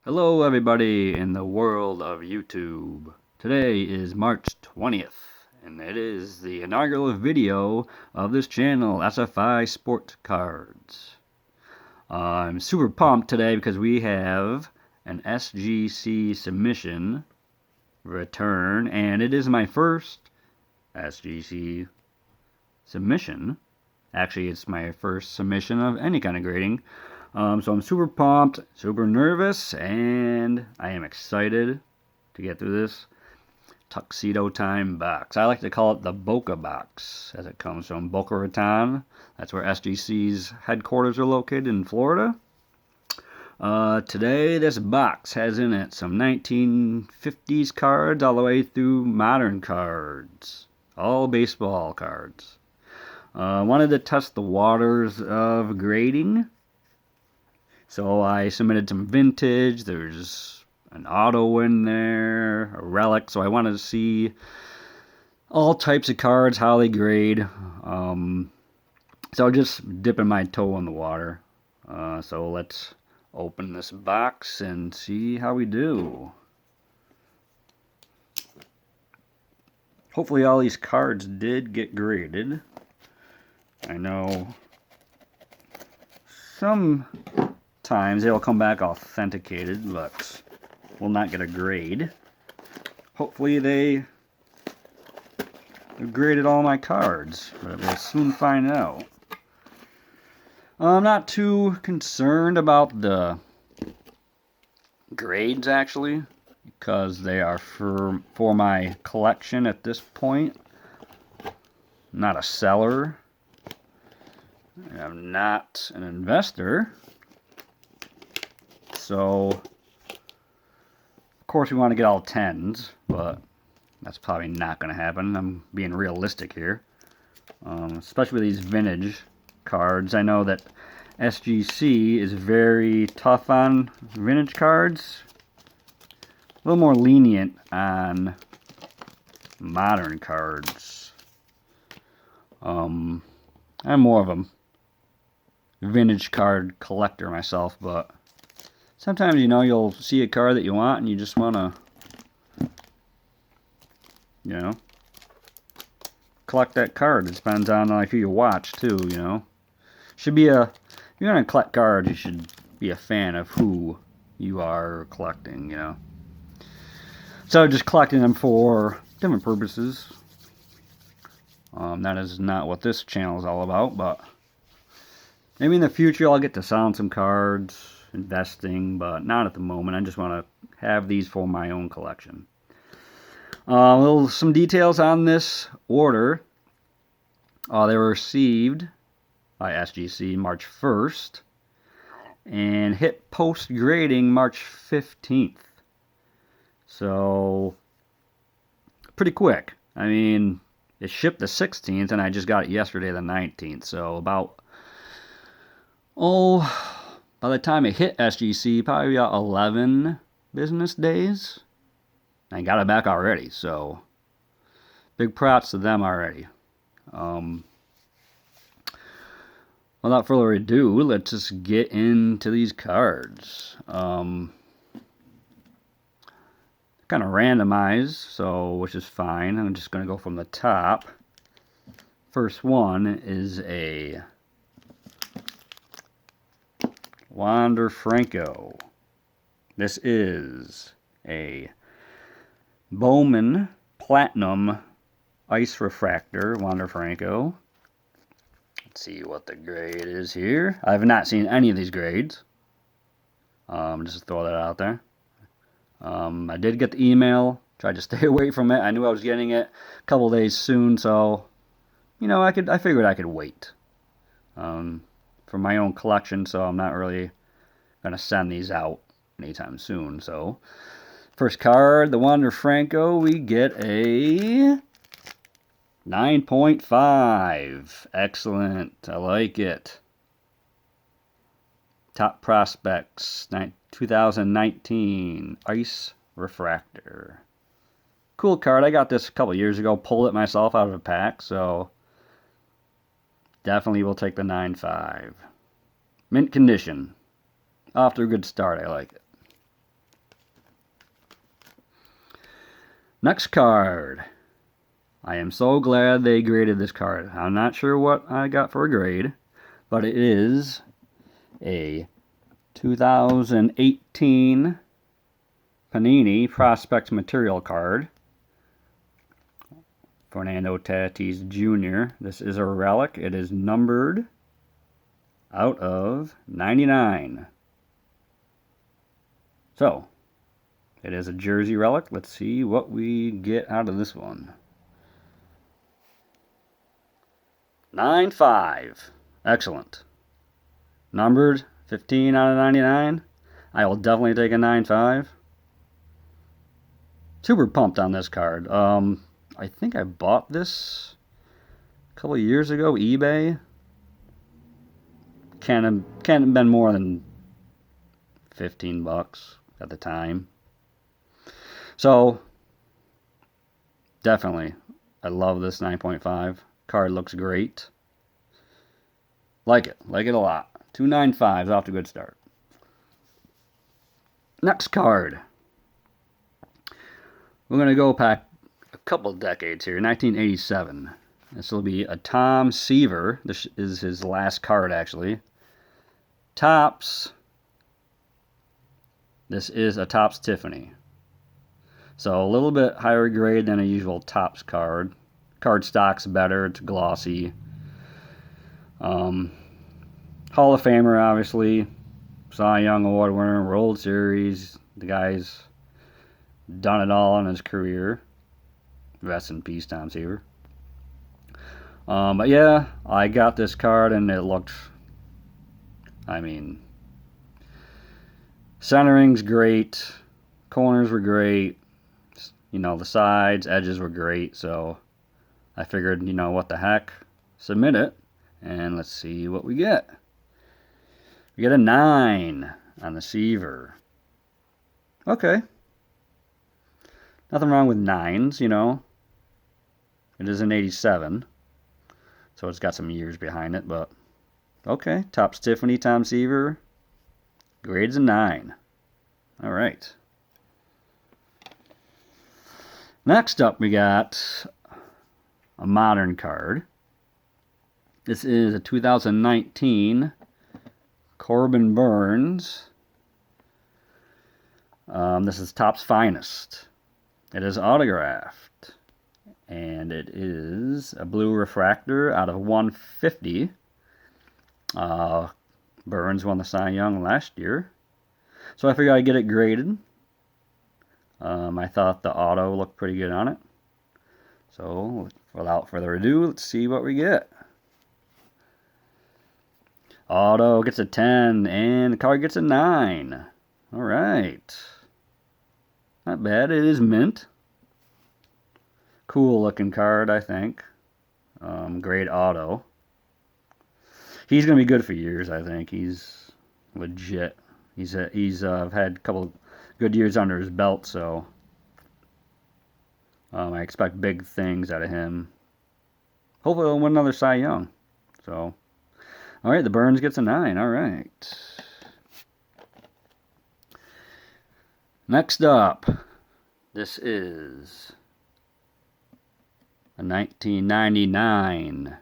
Hello everybody in the world of YouTube. Today is March 20th, and it is the inaugural video of this channel, SFI Sport Cards. I'm super pumped today because we have an SGC submission return, and it is my first SGC submission. Actually, it's my first submission of any kind of grading. So I'm super pumped, super nervous, and I am excited to get through this tuxedo time box. I like to call it the Boca Box, as it comes from Boca Raton. That's where SGC's headquarters are located in Florida. Today, this box has in it some 1950s cards all the way through modern cards. All baseball cards. I wanted to test the waters of grading. So I submitted some vintage, there's an auto in there, a relic, so I wanted to see all types of cards, how they grade. So just dipping my toe in the water. So let's open this box and see how we do. Hopefully all these cards did get graded. I know sometimes they'll come back authenticated, but will not get a grade. Hopefully they graded all my cards, but we'll soon find out. I'm not too concerned about the grades, actually, because they are for my collection at this point. I'm not a seller. I'm not an investor. So, of course, we want to get all 10s, but that's probably not going to happen. I'm being realistic here. Especially with these vintage cards. I know that SGC is very tough on vintage cards. A little more lenient on modern cards. I'm more of a vintage card collector myself, but sometimes, you know, you'll see a card that you want and you just want to, you know, collect that card. It depends on like who you watch too, you know. If you're going to collect cards, you should be a fan of who you are collecting, you know. So just collecting them for different purposes. That is not what this channel is all about, but maybe in the future I'll get to sell some cards, investing, but not at the moment. I just want to have these for my own collection. Some details on this order. They were received by SGC March 1st and hit post grading March 15th. So pretty quick. I mean, it shipped the 16th and I just got it yesterday the 19th. So about by the time it hit SGC, probably about 11 business days. I got it back already, so big props to them already. Without further ado, let's just get into these cards. Kind of randomized, so which is fine. I'm just going to go from the top. First one is a Franco. This is a Bowman Platinum Ice Refractor Franco. Let's see what the grade is here. I have not seen any of these grades. Just to throw that out there. I did get the email. Tried to stay away from it. I knew I was getting it a couple days soon, so you know I figured I could wait. For my own collection, so I'm not really going to send these out anytime soon. So, first card, the Franco, we get a 9.5. Excellent. I like it. Top Prospects 2019 Ice Refractor. Cool card. I got this a couple years ago. Pulled it myself out of a pack, so definitely will take the 9.5. Mint condition. Off to a good start. I like it. Next card. I am so glad they graded this card. I'm not sure what I got for a grade, but it is a 2018 Panini Prospect Material card. Fernando Tatis Jr. This is a relic. It is numbered out of 99. So, it is a jersey relic. Let's see what we get out of this one. 9.5. Excellent. Numbered 15 out of 99. I will definitely take a 9.5. Super pumped on this card. I think I bought this a couple of years ago, eBay. Can't have been more than 15 bucks at the time. So, definitely, I love this 9.5. Card looks great. Like it a lot. 295 is off to a good start. Next card. We're going to go back a couple decades here. 1987. This will be a Tom Siever. This is his last card, actually. Topps. This is a Topps Tiffany. So a little bit higher grade than a usual Topps card. Card stock's better. It's glossy. Hall of Famer, obviously. Cy Young Award winner, World Series. The guy's done it all in his career. Rest in peace, Tom Siever. But yeah, I got this card and it looked, I mean, centering's great. Corners were great. You know, the sides, edges were great. So I figured, you know, what the heck, submit it. And let's see what we get. We get a 9 on the Siever. Okay. Nothing wrong with 9s, you know. It is an 87. So it's got some years behind it, but okay. Topps Tiffany, Tom Siever. Grade's a 9. All right. Next up, we got a modern card. This is a 2019 Corbin Burns. This is Topps Finest. It is autographed. And it is a blue refractor out of 150. Burns won the Cy Young last year. So I figured I'd get it graded. I thought the auto looked pretty good on it. So without further ado, let's see what we get. Auto gets a 10, and the card gets a 9. Alright. Not bad. It is mint. Cool looking card, I think. Great auto. He's going to be good for years, I think. He's legit. He's had a couple good years under his belt, so I expect big things out of him. Hopefully he'll win another Cy Young. So, all right, the Burns gets a 9. All right. Next up, this is a 1999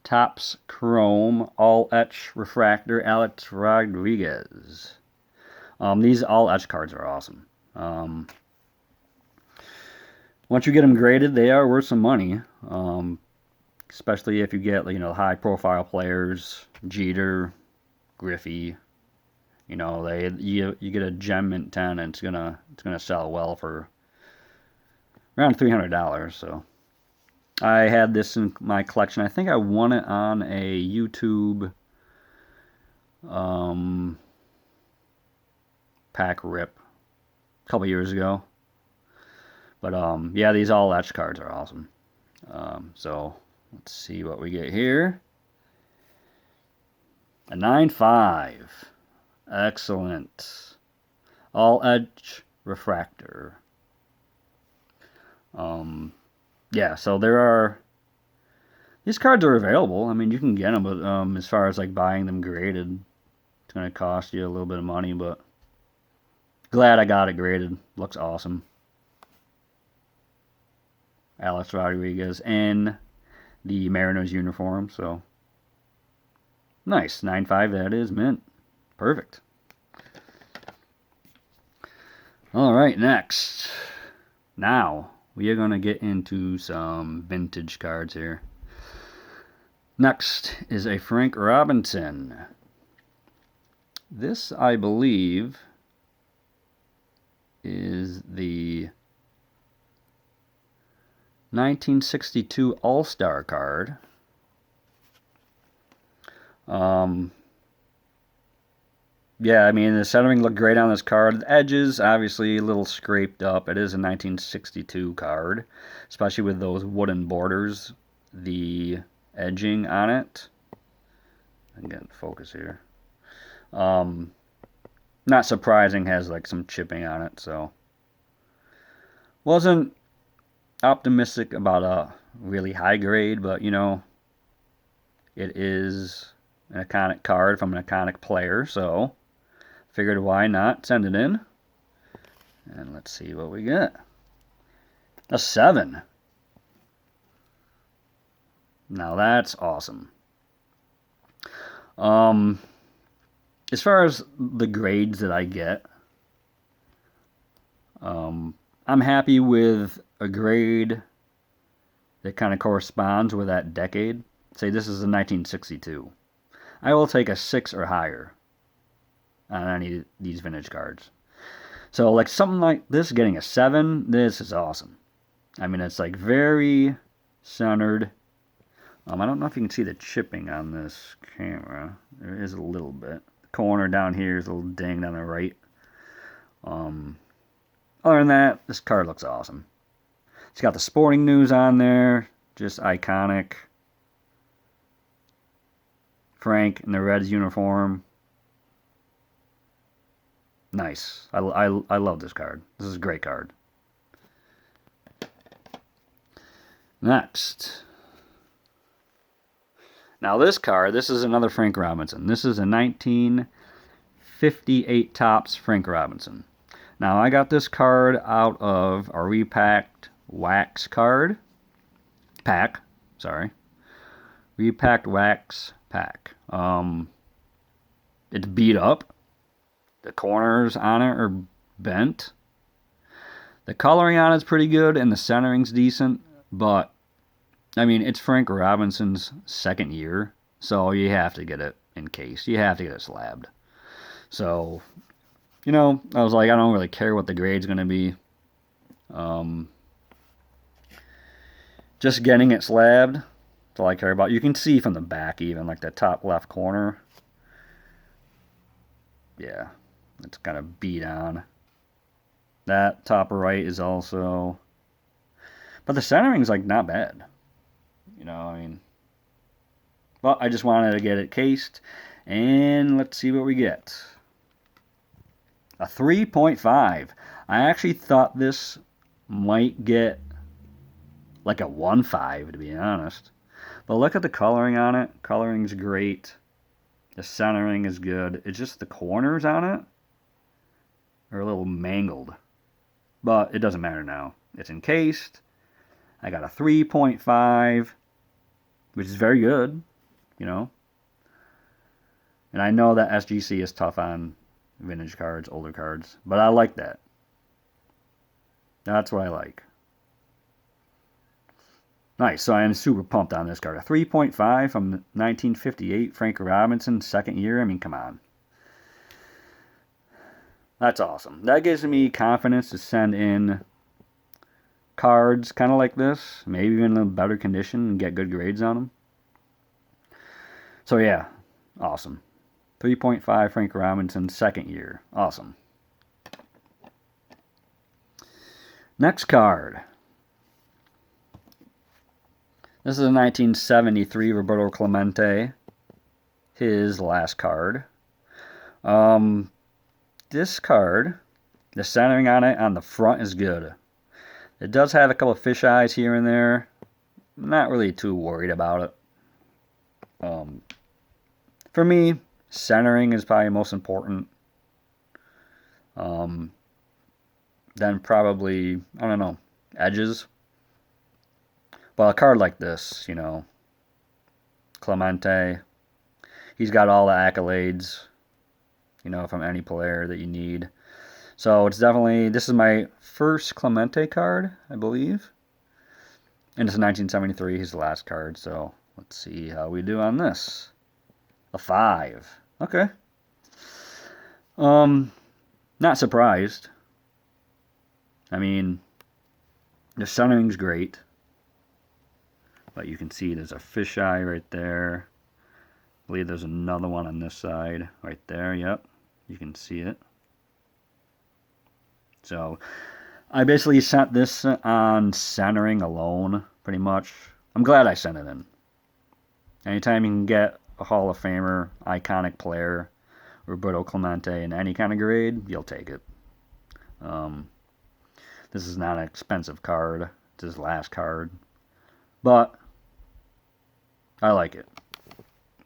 Topps Chrome All Etch Refractor Alex Rodriguez. These All Etch cards are awesome. Once you get them graded, they are worth some money. Especially if you get, you know, high-profile players, Jeter, Griffey. You know, you get a gem mint 10, and it's gonna sell well for around $300. So I had this in my collection. I think I won it on a YouTube pack rip a couple years ago. But yeah, these All Etch cards are awesome. So let's see what we get here. A 9.5. Excellent. All Etch Refractor. Yeah, so these cards are available. I mean, you can get them, but as far as like buying them graded, it's going to cost you a little bit of money, but glad I got it graded. Looks awesome. Alex Rodriguez in the Mariners uniform. So nice. 9.5, that is mint. Perfect. Alright, next. Now, we are going to get into some vintage cards here. Next is a Frank Robinson. This, I believe, is the 1962 All-Star card. Yeah, I mean, the centering looked great on this card. The edges, obviously, a little scraped up. It is a 1962 card, especially with those wooden borders, the edging on it. I'm getting focus here. Not surprising, has like some chipping on it, so. Wasn't optimistic about a really high grade, but, you know, it is an iconic card from an iconic player, so figured why not send it in. And let's see what we get. A 7. Now that's awesome. As far as the grades that I get, I'm happy with a grade that kind of corresponds with that decade. Say this is a 1962. I will take a 6 or higher on any of these vintage cards. So like something like this, getting a 7, this is awesome. I mean, it's like very centered. I don't know if you can see the chipping on this camera. There is a little bit. The corner down here is a little dinged on the right. Other than that, this card looks awesome. It's got the sporting news on there. Just iconic. Frank in the Reds uniform. Nice. I love this card. This is a great card. Next. Now this card, this is another Frank Robinson. This is a 1958 Topps Frank Robinson. Now I got this card out of a repacked wax card pack. Sorry. Repacked wax pack. It's beat up. The corners on it are bent. The coloring on it's pretty good and the centering's decent, but I mean, it's Frank Robinson's second year, so you have to get it encased. You have to get it slabbed. So, you know, I was like, I don't really care what the grade's going to be. Just getting it slabbed, that's all I care about. You can see from the back even, like the top left corner. Yeah, it's kind of beat on. That top right is also... But the centering's like not bad. You know, I mean, well, I just wanted to get it cased, and let's see what we get. A 3.5. I actually thought this might get like a 1.5, to be honest. But look at the coloring on it. Coloring's great. The centering is good. It's just the corners on it are a little mangled. But it doesn't matter now. It's encased. I got a 3.5. Which is very good, you know. And I know that SGC is tough on vintage cards, older cards, but I like that. That's what I like. Nice, so I am super pumped on this card. A 3.5 from 1958, Frank Robinson, second year. I mean, come on. That's awesome. That gives me confidence to send in cards kind of like this, maybe even in a better condition and get good grades on them. So yeah, awesome. 3.5 Frank Robinson, second year. Awesome. Next card. This is a 1973 Roberto Clemente. His last card. This card, the centering on it on the front is good. It does have a couple of fish eyes here and there. I'm not really too worried about it. For me, centering is probably most important. Then probably, I don't know, edges. But a card like this, you know, Clemente, he's got all the accolades, you know, from any player that you need. So it's definitely, this is my first Clemente card, I believe. And it's 1973, he's the last card, so let's see how we do on this. A 5. Okay. Not surprised. I mean, the centering's great. But you can see there's a fisheye right there. I believe there's another one on this side. Right there, yep. You can see it. So, I basically sent this on centering alone, pretty much. I'm glad I sent it in. Anytime you can get a Hall of Famer, iconic player, Roberto Clemente in any kind of grade, you'll take it. This is not an expensive card. It's his last card. But, I like it.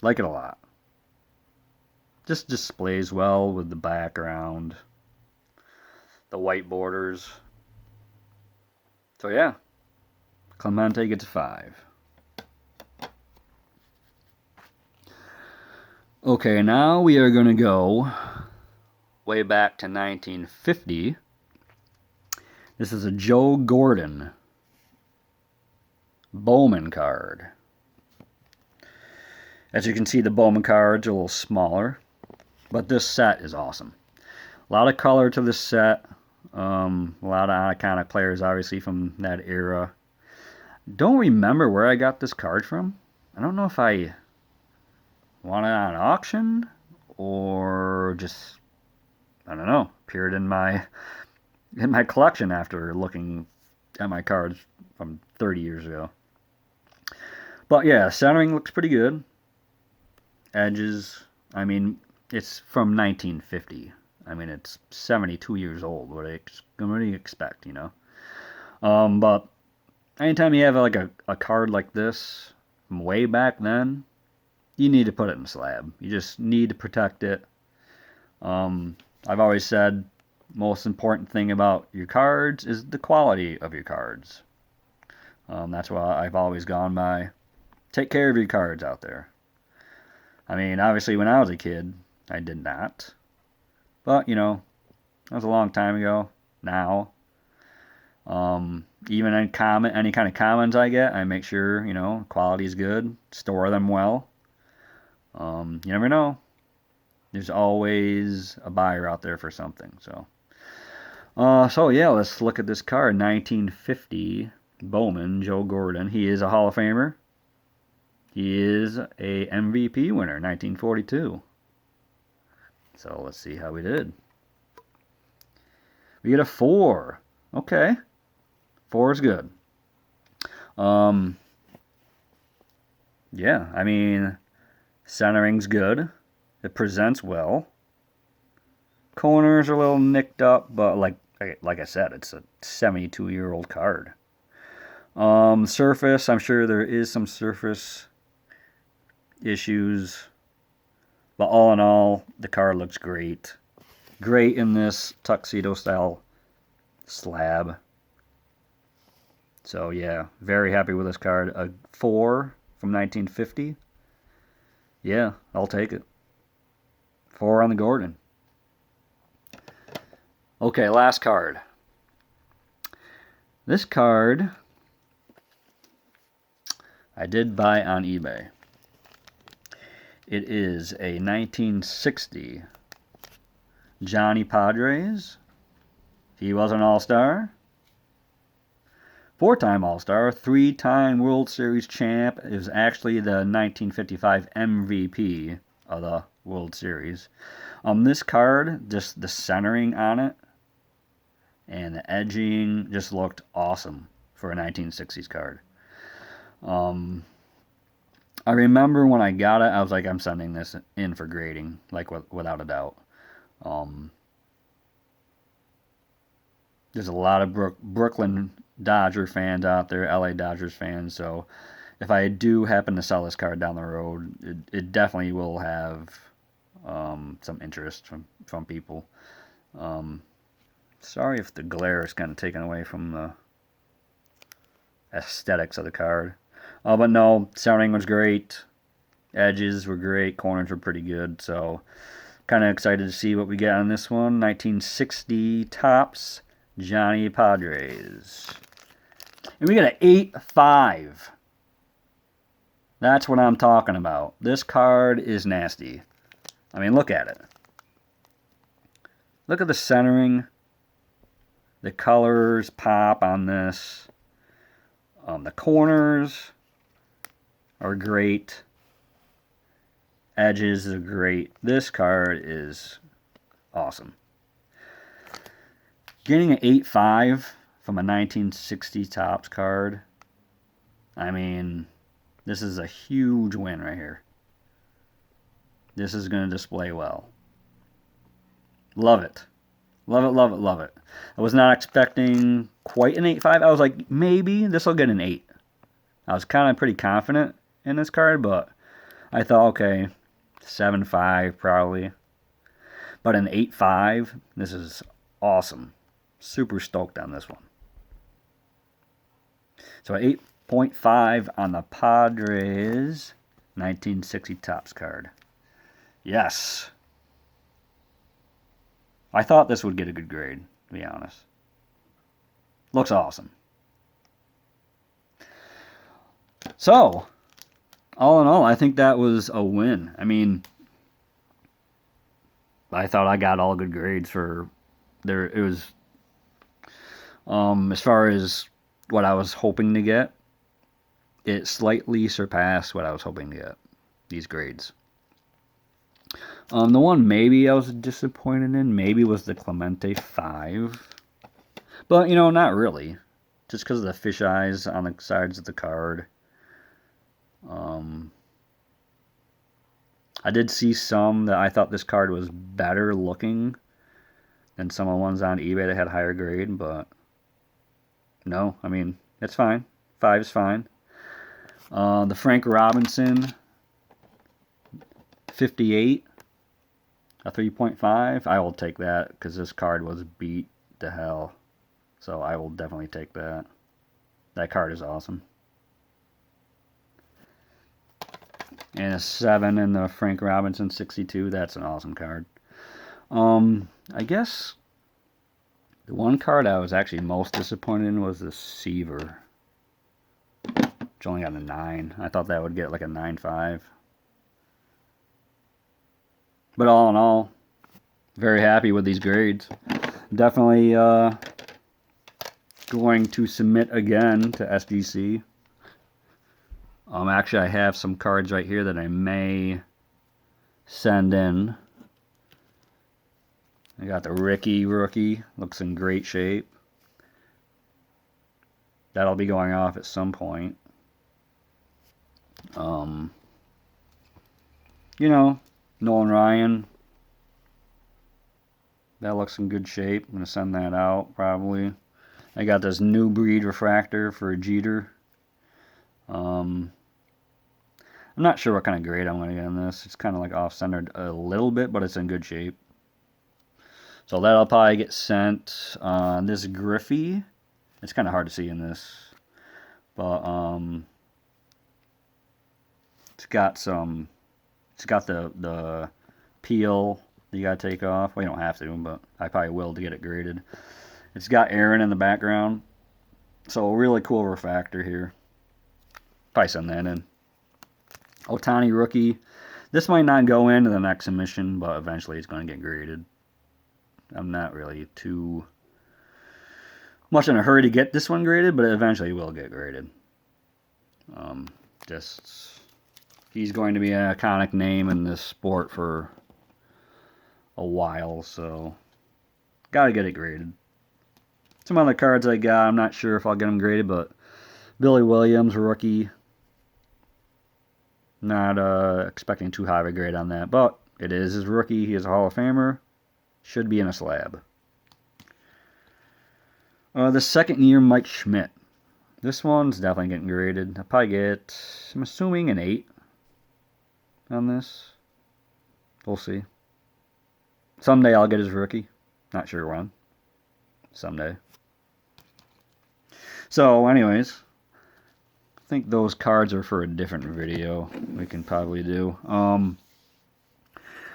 Like it a lot. Just displays well with the background. The white borders. So yeah. Clemente gets a 5. Okay, now we are going to go way back to 1950. This is a Joe Gordon Bowman card. As you can see, the Bowman cards are a little smaller, but this set is awesome. A lot of color to this set. A lot of iconic players, obviously, from that era. Don't remember where I got this card from. I don't know if I won it on auction or just, I don't know, appeared in my collection after looking at my cards from 30 years ago. But yeah, centering looks pretty good. Edges, I mean, it's from 1950. I mean, it's 72 years old. What do you expect, you know? But anytime you have like a card like this from way back then, you need to put it in a slab. You just need to protect it. I've always said most important thing about your cards is the quality of your cards. That's what I've always gone by. Take care of your cards out there. I mean, obviously when I was a kid, I did not. But, you know, that was a long time ago. Now, even any kind of commons I get, I make sure, you know, quality is good. Store them well. You never know. There's always a buyer out there for something. So yeah, let's look at this card. 1950 Bowman, Joe Gordon. He is a Hall of Famer. He is a MVP winner, 1942. So let's see how we did. We get a 4. Okay. 4 is good. Yeah, I mean, centering's good. It presents well. Corners are a little nicked up, but like I said, it's a 72-year-old card. Surface, I'm sure there is some surface issues, but all in all, the card looks great. Great in this tuxedo style slab. So yeah, very happy with this card. A 4 from 1950. Yeah, I'll take it. 4 on the Gordon. Okay, last card. This card I did buy on eBay. It is a 1960 Johnny Padres. He was an All-Star. 4-time All-Star, 3-time World Series champ. It was actually the 1955 MVP of the World Series. This card, just the centering on it and the edging just looked awesome for a 1960s card. I remember when I got it, I was like, I'm sending this in for grading, like without a doubt. There's a lot of Brooklyn Dodger fans out there, LA Dodgers fans, so if I do happen to sell this card down the road, it definitely will have some interest from people. Sorry if the glare is kind of taken away from aesthetics of the card. But no, centering was great. Edges were great. Corners were pretty good. So kind of excited to see what we get on this one. 1960 Topps Johnny Padres. And we got an 8-5. That's what I'm talking about. This card is nasty. I mean, look at it. Look at the centering. The colors pop on this. The corners are great. Edges are great. This card is awesome. Getting an 8-5 from a 1960 Topps card. I mean, this is a huge win right here. This is going to display well. Love it. Love it, love it, love it. I was not expecting quite an 8-5. I was like, maybe this will get an 8. I was kind of pretty confident in this card, but I thought, okay, 7-5 probably. But an 8-5, this is awesome. Super stoked on this one. So 8.5 on the Padres 1960 Topps card. Yes. I thought this would get a good grade, to be honest. Looks awesome. So, all in all, I think that was a win. I mean, I thought I got all good grades for there. It was, as far as what I was hoping to get, it slightly surpassed what I was hoping to get, these grades. The one maybe I was disappointed in maybe was the Clemente 5. But, you know, not really. Just because of the fish eyes on the sides of the card. I did see some that I thought this card was better looking than some of the ones on eBay that had higher grade, but no, I mean, it's fine. 5 is fine. The Frank Robinson 58, a 3.5. I will take that because this card was beat to hell. So I will definitely take that. That card is awesome. And a 7 in the Frank Robinson 62. That's an awesome card. I guess the one card I was actually most disappointed in was the Siever, which only got a 9. I thought that would get like a 9.5. But all in all, very happy with these grades. Definitely going to submit again to SGC. Actually, I have some cards right here that I may send in. I got the Ricky rookie. Looks in great shape. That'll be going off at some point. You know, Nolan Ryan. That looks in good shape. I'm going to send that out probably. I got this new breed refractor for a Jeter. I'm not sure what kind of grade I'm going to get on this. It's kind of like off-centered a little bit, but it's in good shape. So that'll probably get sent. This Griffey, it's kind of hard to see in this, but it's got the peel that you got to take off. Well, you don't have to, but I probably will to get it graded. It's got Aaron in the background, so a really cool refractor here. Probably send that in. Ohtani rookie. This might not go into the next submission, but eventually it's going to get graded. I'm not really too much in a hurry to get this one graded, but it eventually will get graded. He's going to be an iconic name in this sport for a while, so gotta get it graded. Some other cards I got, I'm not sure if I'll get them graded, but Billy Williams, rookie. Not expecting too high of a grade on that, but it is his rookie. He is a Hall of Famer. Should be in a slab. The second year Mike Schmidt. This one's definitely getting graded. I'll probably get, I'm assuming, an 8 on this. We'll see. Someday I'll get his rookie. Not sure when. Someday. So, anyways, think those cards are for a different video we can probably do.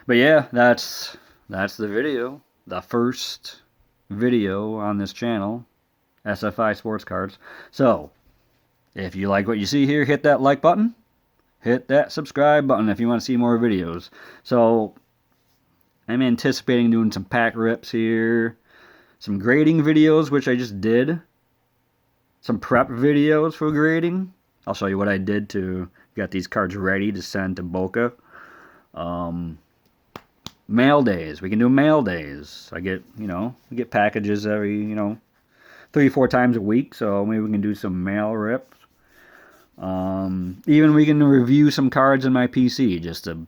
But yeah, that's the video. The first video on this channel, SFI Sports Cards. So, if you like what you see here, hit that like button. Hit that subscribe button if you want to see more videos. So, I'm anticipating doing some pack rips here. Some grading videos, which I just did. Some prep videos for grading. I'll show you what I did to get these cards ready to send to Boca. Mail days. We can do mail days. I get, we get packages every, 3-4 times a week, so maybe we can do some mail rips. Even we can review some cards in my PC just to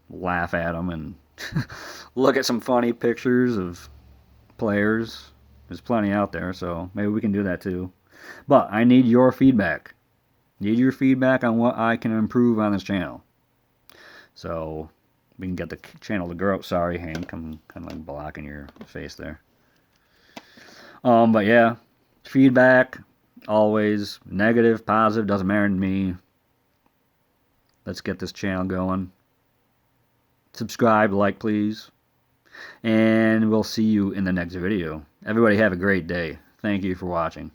laugh at them and look at some funny pictures of players. There's plenty out there, so maybe we can do that too. But I need your feedback. Need your feedback on what I can improve on this channel. So we can get the channel to grow. Sorry, Hank, I'm kind of like blocking your face there. But yeah, feedback, always negative, positive, doesn't matter to me. Let's get this channel going. Subscribe, like, please. And we'll see you in the next video. Everybody have a great day. Thank you for watching.